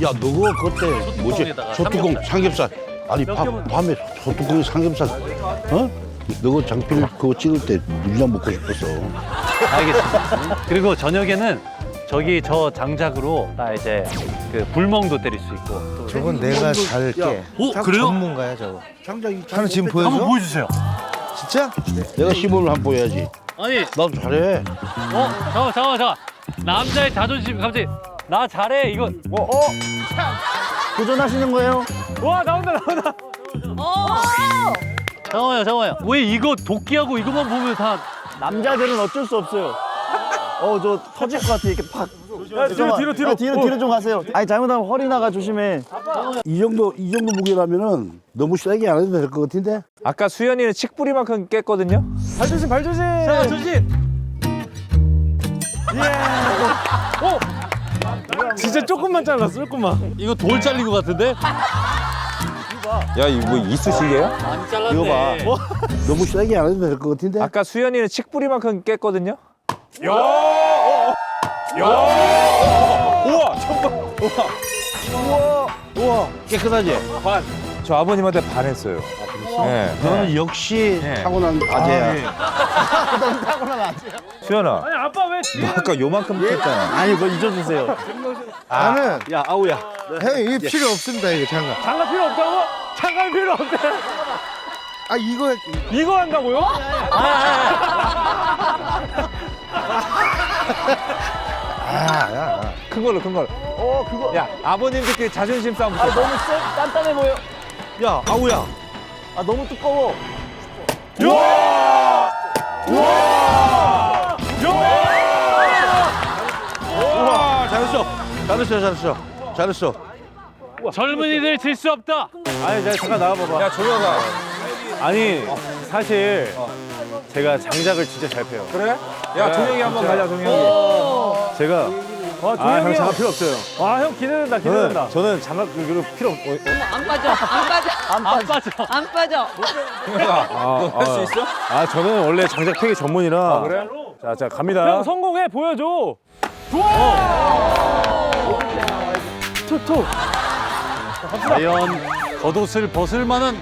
야, 너가 그때 뭐지? 소뚜껑에다가 소뚜껑 삼겹살. 아니, 밤에 소뚜껑에 삼겹살. 어? 너가 장필 그거 찍을 때 물량 먹고 싶었어. 알겠습니다. 그리고 저녁에는 저기 저 장작으로 나 이제 그 불멍도 때릴 수 있고. 또 저건 내가 잘 깨. 오, 그래요? 전문가야 저거. 장작이 하나 지금 보여줘? 한번 보여주세요. 진짜? 내가 시범을 한번 보여야지. 아니, 나도 잘해. 잠깐만. 남자의 자존심 갑자기 나 잘해 이거. 도전하시는 거예요? 와 나온다. 잠깐만요. 왜 이거 도끼하고 이것만 보면 다 남자들은 어쩔 수 없어요. 저 터질 것 같아. 이렇게 팍. 뒤로 좀 가세요. 아니 잘못하면 허리 나가 조심해. 이 정도 무게라면은 너무 세게 안 해도 될 것 같은데? 아까 수연이는 칡뿌리만큼 깼거든요. 발 조심. 자, 조심. 진짜 조금만 잘랐어, 조금만. 이거 돌 잘린 것 같은데? 야 이거 뭐 이쑤시개야? 안 잘랐네. 이거 봐. 너무 세게 안 해도 될 것 같은데? 아까 수연이는 칡뿌리만큼 깼거든요. 깨끗하지? 저 아버님한테 반했어요. 네. 너는 역시 네. 타고난 아재야. 수연아. 아니 아빠 왜? 너 아까 요만큼 깼잖아. 아니 그거 잊어주세요. 나는 야, 아우야. 형 이게 필요 없습니다 이거 장갑. 장갑 필요 없다고? 장갑 필요 없대. 아 이거 이거 한다고요? 큰 걸로. 그거. 야 아버님들끼리 자존심 싸움 붙어. 너무 단단해 보여. 야, 아우야. 너무 두꺼워. 우와, 잘했어. 젊은이들 질 수 없다. 아니 제가 잠깐 나와봐봐. 야 조명아. 아니 사실 제가 장작을 진짜 잘 펴요. 그래? 야 종혁이 한번 가자 종혁이. 제가 형 장갑 필요 없어요. 형 기대된다. 저는 장갑 필요 없. 안 빠져. 안 빠져. 종혁아 너 할 수 있어? 저는 원래 장작 펴기 전문이라. 그래? 자 갑니다. 형 성공해 보여줘. 과연 겉옷을 벗을 만한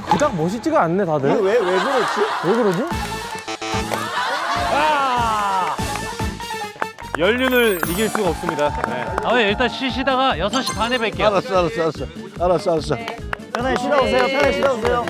그닥 멋있지가 않네 다들. 왜 그렇지? 왜 그러지? 연륜을 이길 수가 없습니다. 일단 쉬시다가 6시 반에 뵐게요. 알았어. 편하게 쉬다 오세요.